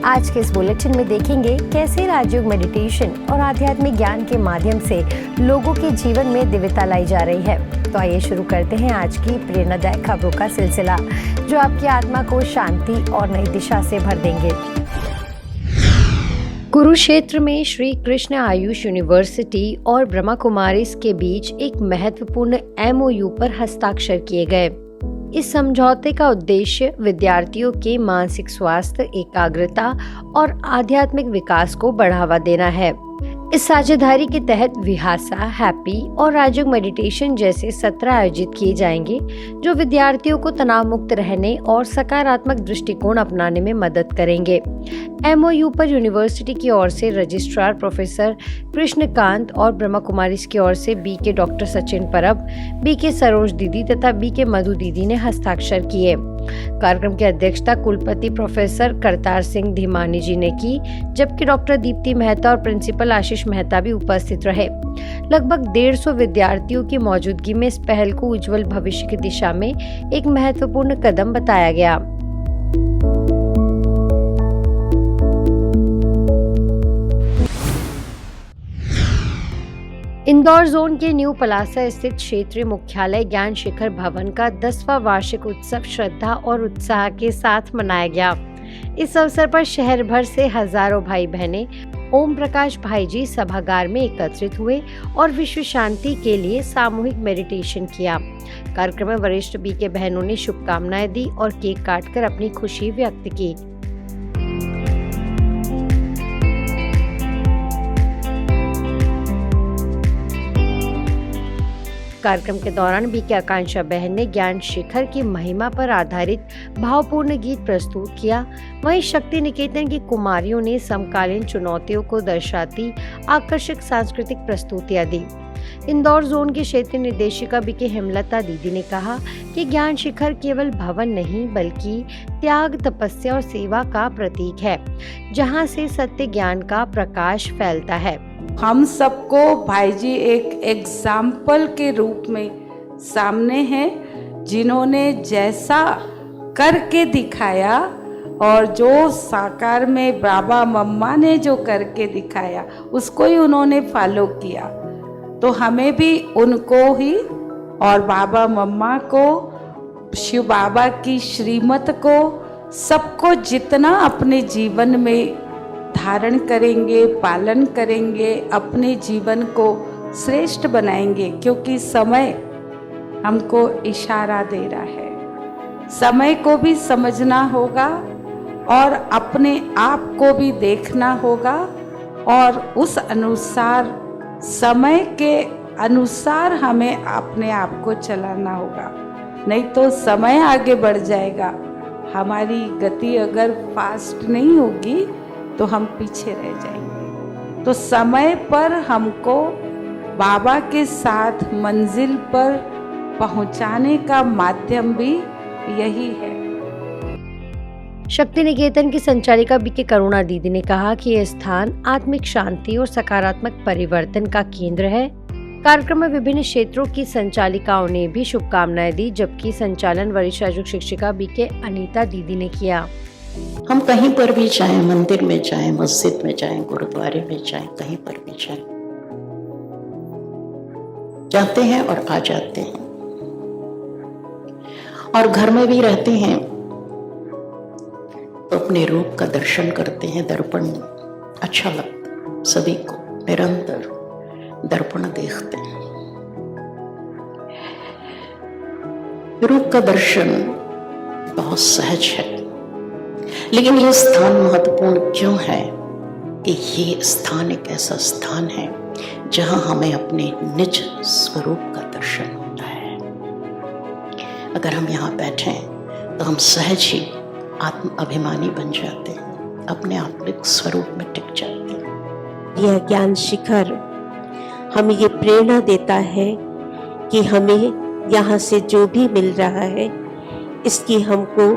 आज के इस बुलेटिन में देखेंगे कैसे राजयोग मेडिटेशन और आध्यात्मिक ज्ञान के माध्यम से लोगों के जीवन में दिव्यता लाई जा रही है। तो आइए शुरू करते हैं आज की प्रेरणादायक खबरों का सिलसिला, जो आपकी आत्मा को शांति और नई दिशा से भर देंगे। कुरुक्षेत्र में श्री कृष्ण आयुष यूनिवर्सिटी और ब्रह्मा कुमारीज के बीच एक महत्वपूर्ण MOU पर हस्ताक्षर किए गए। इस समझौते का उद्देश्य विद्यार्थियों के मानसिक स्वास्थ्य, एकाग्रता और आध्यात्मिक विकास को बढ़ावा देना है। इस साझेदारी के तहत विहासा, हैप्पी और राजयोग मेडिटेशन जैसे सत्र आयोजित किए जाएंगे, जो विद्यार्थियों को तनाव मुक्त रहने और सकारात्मक दृष्टिकोण अपनाने में मदद करेंगे। MOU पर यूनिवर्सिटी की ओर से रजिस्ट्रार प्रोफेसर कृष्णकांत और ब्रह्मा कुमारीज की ओर से BK डॉक्टर सचिन परब, BK सरोज दीदी तथा BK मधु दीदी ने हस्ताक्षर किए। कार्यक्रम की अध्यक्षता कुलपति प्रोफेसर करतार सिंह धीमानी जी ने की, जबकि डॉक्टर दीप्ति मेहता और प्रिंसिपल आशीष मेहता भी उपस्थित रहे। लगभग 150 विद्यार्थियों की मौजूदगी में इस पहल को उज्जवल भविष्य की दिशा में एक महत्वपूर्ण कदम बताया गया। इंदौर जोन के न्यू पलासा स्थित क्षेत्रीय मुख्यालय ज्ञान शिखर भवन का 10वां वार्षिक उत्सव श्रद्धा और उत्साह के साथ मनाया गया। इस अवसर पर शहर भर से हजारों भाई बहनें ओम प्रकाश भाई जी सभागार में एकत्रित हुए और विश्व शांति के लिए सामूहिक मेडिटेशन किया। कार्यक्रम में वरिष्ठ BK बहनों ने शुभकामनाएं दी और केक काटकर अपनी खुशी व्यक्त की। कार्यक्रम के दौरान BK आकांक्षा बहन ने ज्ञान शिखर की महिमा पर आधारित भावपूर्ण गीत प्रस्तुत किया। वहीं शक्ति निकेतन की कुमारियों ने समकालीन चुनौतियों को दर्शाती आकर्षक सांस्कृतिक प्रस्तुतियां दी। इंदौर जोन की क्षेत्रीय निर्देशिका BK हेमलता दीदी ने कहा कि ज्ञान शिखर केवल भवन नहीं बल्कि त्याग, तपस्या और सेवा का प्रतीक है, जहां से सत्य ज्ञान का प्रकाश फैलता है। हम सबको भाई जी एक एग्जाम्पल के रूप में सामने हैं, जिन्होंने जैसा करके दिखाया और जो साकार में बाबा मम्मा ने जो करके दिखाया उसको ही उन्होंने फॉलो किया। तो हमें भी उनको ही और बाबा मम्मा को, शिव बाबा की श्रीमत को, सबको जितना अपने जीवन में धारण करेंगे, पालन करेंगे, अपने जीवन को श्रेष्ठ बनाएंगे, क्योंकि समय हमको इशारा दे रहा है। समय को भी समझना होगा और अपने आप को भी देखना होगा और उस अनुसार, समय के अनुसार हमें अपने आप को चलाना होगा। नहीं तो समय आगे बढ़ जाएगा, हमारी गति अगर फास्ट नहीं होगी तो हम पीछे रह जाएंगे। तो समय पर हमको बाबा के साथ मंजिल पर पहुंचाने का माध्यम भी यही है। शक्ति निकेतन की संचालिका BK करुणा दीदी ने कहा कि यह स्थान आत्मिक शांति और सकारात्मक परिवर्तन का केंद्र है। कार्यक्रम में विभिन्न क्षेत्रों की संचालिकाओं ने भी शुभकामनाएं दी, जबकि संचालन वरिष्ठ राजयोग शिक्षिका BK अनीता दीदी ने किया। हम कहीं पर भी जाएं, मंदिर में जाएं, मस्जिद में जाएं, गुरुद्वारे में जाएं, कहीं पर भी जाएं, जाते हैं और आ जाते हैं। और घर में भी रहते हैं तो अपने रूप का दर्शन करते हैं। दर्पण अच्छा लगता सभी को, निरंतर दर्पण देखते हैं। रूप का दर्शन बहुत सहज है, लेकिन ये स्थान महत्वपूर्ण क्यों है कि ये स्थान एक ऐसा स्थान है जहां हमें अपने निज स्वरूप का दर्शन होता है। अगर हम यहाँ बैठे तो हम सहज ही आत्म अभिमानी बन जाते हैं, अपने आत्मिक स्वरूप में टिक जाते हैं। यह ज्ञान शिखर हमें ये प्रेरणा देता है कि हमें यहाँ से जो भी मिल रहा है इसकी हमको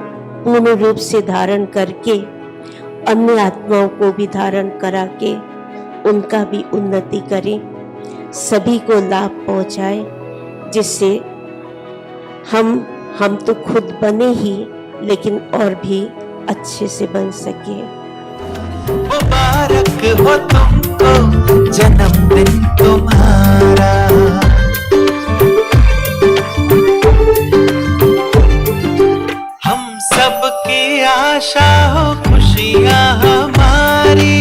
पूर्ण रूप से धारण करके अन्य आत्माओं को भी धारण करा के उनका भी उन्नति करें, सभी को लाभ पहुंचाए, जिससे हम तो खुद बने ही लेकिन और भी अच्छे से बन सके। मुबारक हो तुमको जन्मदिन तुम्हारा। हम सबकी आशा हो खुशियां हमारी।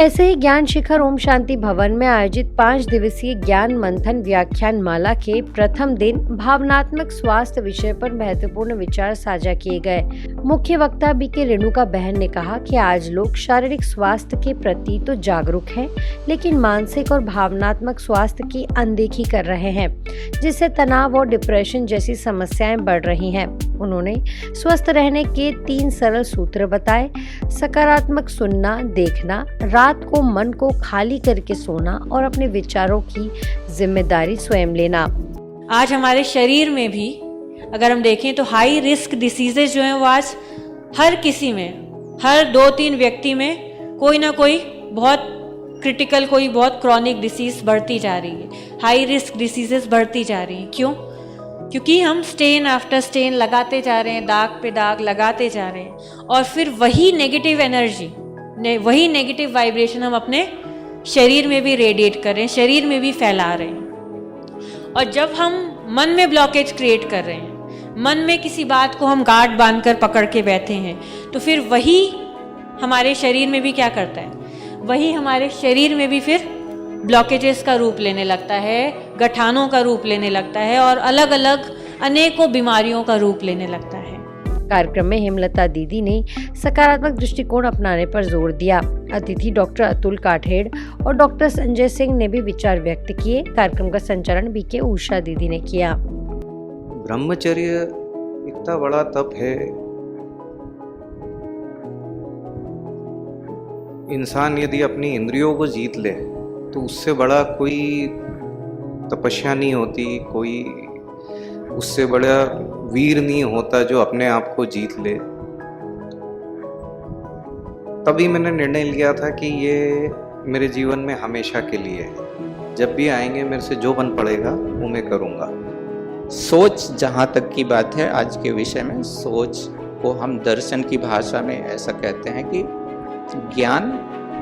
ऐसे ही ज्ञान शिखर ओम शांति भवन में आयोजित 5 दिवसीय ज्ञान मंथन व्याख्यान माला के प्रथम दिन भावनात्मक स्वास्थ्य विषय पर महत्वपूर्ण विचार साझा किए गए। मुख्य वक्ता बीके रेणुका बहन ने कहा कि आज लोग शारीरिक स्वास्थ्य के प्रति तो जागरूक हैं, लेकिन मानसिक और भावनात्मक स्वास्थ्य की अनदेखी कर रहे हैं, जिससे तनाव और डिप्रेशन जैसी समस्याएं बढ़ रही हैं। उन्होंने स्वस्थ रहने के 3 सरल सूत्र बताए। सकारात्मक सुनना, देखना, रात को मन को खाली करके सोना और अपने विचारों की जिम्मेदारी स्वयं लेना। आज हमारे शरीर में भी अगर हम देखें तो हाई रिस्क डिसीजेज जो हैं वो आज हर किसी में, हर 2-3 व्यक्ति में कोई ना कोई बहुत क्रिटिकल, कोई बहुत क्रॉनिक डिसीज बढ़ती जा रही है। हाई रिस्क डिसीजेस बढ़ती जा रही हैं। क्यों? क्योंकि हम स्टेन आफ्टर स्टेन लगाते जा रहे हैं, दाग पे दाग लगाते जा रहे हैं, और फिर वही नेगेटिव एनर्जी, वही नेगेटिव वाइब्रेशन हम अपने शरीर में भी रेडिएट कर रहे हैं, शरीर में भी फैला रहे हैं। और जब हम मन में ब्लॉकेज क्रिएट कर रहे हैं, मन में किसी बात को हम गांठ बांधकर पकड़ के बैठे हैं, तो फिर वही हमारे शरीर में भी क्या करता है, वही हमारे शरीर में भी फिर ब्लॉकेजेस का रूप लेने लगता है, गठानों का रूप लेने लगता है, और अलग अलग अनेकों बीमारियों का रूप लेने लगता है। कार्यक्रम में हेमलता दीदी ने सकारात्मक दृष्टिकोण अपनाने पर जोर दिया। अतिथि डॉक्टर अतुल काठेड़ और डॉक्टर संजय सिंह ने भी विचार व्यक्त किए। कार्यक्रम का संचालन बीके उषा दीदी ने किया। ब्रह्मचर्य इतना बड़ा तप है, इंसान यदि अपनी इंद्रियों को जीत ले तो उससे बड़ा कोई तपस्या नहीं होती, कोई उससे बड़ा वीर नहीं होता जो अपने आप को जीत ले। तभी मैंने निर्णय लिया था कि ये मेरे जीवन में हमेशा के लिए है। जब भी आएंगे मेरे से जो बन पड़ेगा वो मैं करूँगा। सोच जहाँ तक की बात है आज के विषय में, सोच को हम दर्शन की भाषा में ऐसा कहते हैं कि ज्ञान,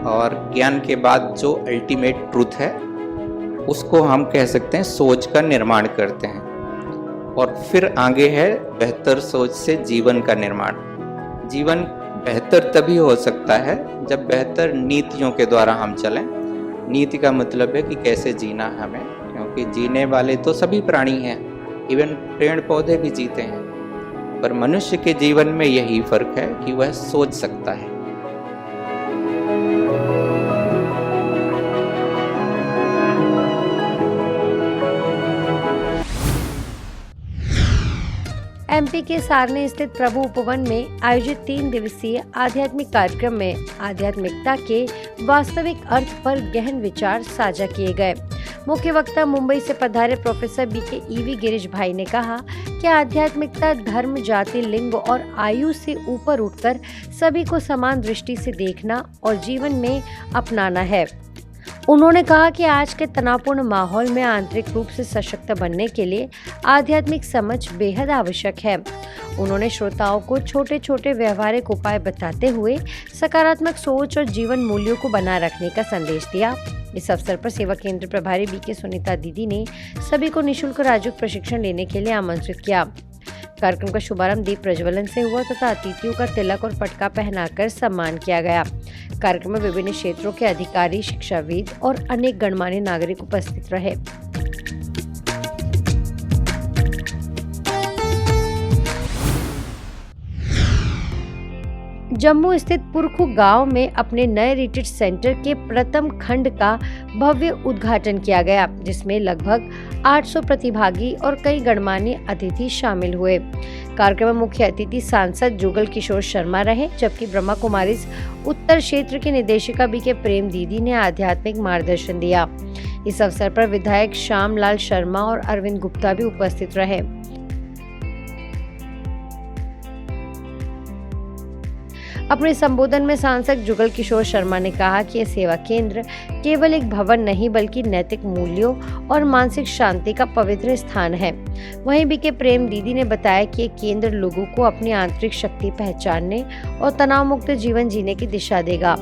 और ज्ञान के बाद जो अल्टीमेट ट्रूथ है उसको हम कह सकते हैं सोच का निर्माण करते हैं। और फिर आगे है बेहतर सोच से जीवन का निर्माण। जीवन बेहतर तभी हो सकता है जब बेहतर नीतियों के द्वारा हम चलें। नीति का मतलब है कि कैसे जीना हमें, क्योंकि जीने वाले तो सभी प्राणी हैं, इवन पेड़ पौधे भी जीते हैं, पर मनुष्य के जीवन में यही फर्क है कि वह सोच सकता है। एमपी के सारनी स्थित प्रभु उपवन में आयोजित 3 दिवसीय आध्यात्मिक कार्यक्रम में आध्यात्मिकता के वास्तविक अर्थ पर गहन विचार साझा किए गए। मुख्य वक्ता मुंबई से पधारे प्रोफेसर बीके ईवी गिरीश भाई ने कहा कि आध्यात्मिकता धर्म, जाति, लिंग और आयु से ऊपर उठकर सभी को समान दृष्टि से देखना और जीवन में अपनाना है। उन्होंने कहा कि आज के तनावपूर्ण माहौल में आंतरिक रूप से सशक्त बनने के लिए आध्यात्मिक समझ बेहद आवश्यक है। उन्होंने श्रोताओं को छोटे छोटे व्यवहारिक उपाय बताते हुए सकारात्मक सोच और जीवन मूल्यों को बनाए रखने का संदेश दिया। इस अवसर पर सेवा केंद्र प्रभारी बीके सुनीता दीदी ने सभी को निःशुल्क राजयोग प्रशिक्षण लेने के लिए आमंत्रित किया। कार्यक्रम का शुभारंभ दीप प्रज्वलन से हुआ तथा अतिथियों का तिलक और पटका पहनाकर सम्मान किया गया। कार्यक्रम में विभिन्न क्षेत्रों के अधिकारी, शिक्षाविद और अनेक गणमान्य नागरिक उपस्थित रहे। जम्मू स्थित पुरखू गांव में अपने नए रिट्रीट सेंटर के प्रथम खंड का भव्य उद्घाटन किया गया, जिसमें लगभग 800 प्रतिभागी और कई गणमान्य अतिथि शामिल हुए। कार्यक्रम में मुख्य अतिथि सांसद जुगल किशोर शर्मा रहे, जबकि ब्रह्मा कुमारीज उत्तर क्षेत्र की निदेशिका बीके प्रेम दीदी ने आध्यात्मिक मार्गदर्शन दिया। इस अवसर पर विधायक श्यामलाल शर्मा और अरविंद गुप्ता भी उपस्थित रहे। अपने संबोधन में सांसद जुगल किशोर शर्मा ने कहा कि यह सेवा केंद्र केवल एक भवन नहीं बल्कि नैतिक मूल्यों और मानसिक शांति का पवित्र स्थान है। वहीं बीके प्रेम दीदी ने बताया कि ये केंद्र लोगों को अपनी आंतरिक शक्ति पहचानने और तनाव मुक्त जीवन जीने की दिशा देगा।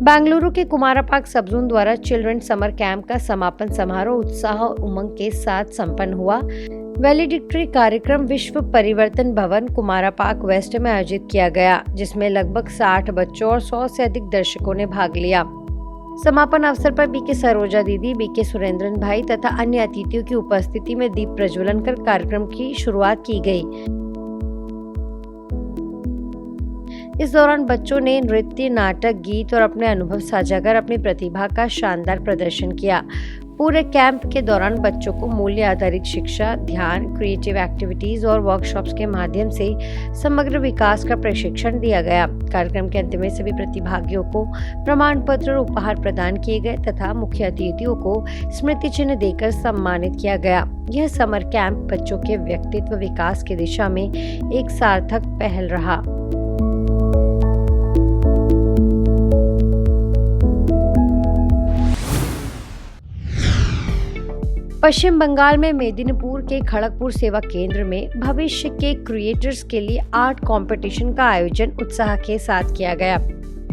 बेंगलुरु के कुमारापाक सब जोन द्वारा चिल्ड्रन समर कैंप का समापन समारोह उत्साह और उमंग के साथ संपन्न हुआ। वैलिडिक्टरी कार्यक्रम विश्व परिवर्तन भवन कुमारापाक वेस्ट में आयोजित किया गया, जिसमें लगभग 60 बच्चों और 100 से अधिक दर्शकों ने भाग लिया। समापन अवसर पर बीके सरोजा दीदी, बीके सुरेंद्रन भाई तथा अन्य अतिथियों की उपस्थिति में दीप प्रज्वलन कर कार्यक्रम की शुरुआत की गई। इस दौरान बच्चों ने नृत्य, नाटक, गीत और अपने अनुभव साझा कर अपनी प्रतिभा का शानदार प्रदर्शन किया। पूरे कैंप के दौरान बच्चों को मूल्य आधारित शिक्षा, ध्यान, क्रिएटिव एक्टिविटीज और वर्कशॉप्स के माध्यम से समग्र विकास का प्रशिक्षण दिया गया। कार्यक्रम के अंत में सभी प्रतिभागियों को प्रमाण पत्र और उपहार प्रदान किए गए तथा मुख्य अतिथियों को स्मृति चिन्ह देकर सम्मानित किया गया। यह समर कैंप बच्चों के व्यक्तित्व विकास की दिशा में एक सार्थक पहल रहा। पश्चिम बंगाल में मेदिनीपुर के खड़गपुर सेवा केंद्र में भविष्य के क्रिएटर्स के लिए आर्ट कंपटीशन का आयोजन उत्साह के साथ किया गया।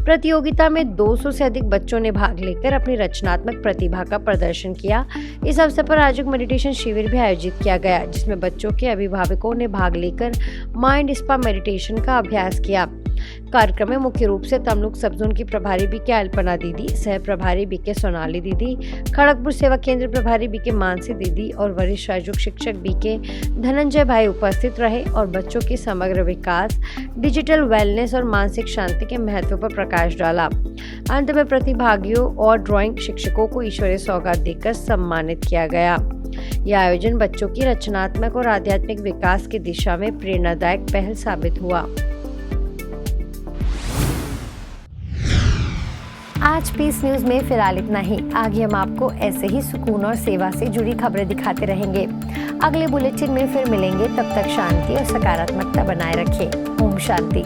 प्रतियोगिता में 200 से अधिक बच्चों ने भाग लेकर अपनी रचनात्मक प्रतिभा का प्रदर्शन किया। इस अवसर पर राजयोग मेडिटेशन शिविर भी आयोजित किया गया, जिसमें बच्चों के अभिभावकों ने भाग लेकर माइंड स्पा मेडिटेशन का अभ्यास किया। कार्यक्रम में मुख्य रूप से तमलुक सब जोन की प्रभारी बीके अल्पना दीदी, सह प्रभारी बीके सोनाली दीदी, खड़गपुर सेवा केंद्र प्रभारी बीके मानसी दीदी और वरिष्ठ राजयोग शिक्षक बीके धनंजय भाई उपस्थित रहे और बच्चों की समग्र विकास, डिजिटल वेलनेस और मानसिक शांति के महत्व पर प्रकाश डाला। अंत में प्रतिभागियों और ड्राइंग शिक्षकों को ईश्वरीय सौगात देकर सम्मानित किया गया। यह आयोजन बच्चों की रचनात्मक और आध्यात्मिक विकास की दिशा में प्रेरणादायक पहल साबित हुआ। आज पीस न्यूज में फिलहाल इतना ही। आगे हम आपको ऐसे ही सुकून और सेवा से जुड़ी खबरें दिखाते रहेंगे। अगले बुलेटिन में फिर मिलेंगे, तब तक शांति और सकारात्मकता बनाए रखें। ओम शांति।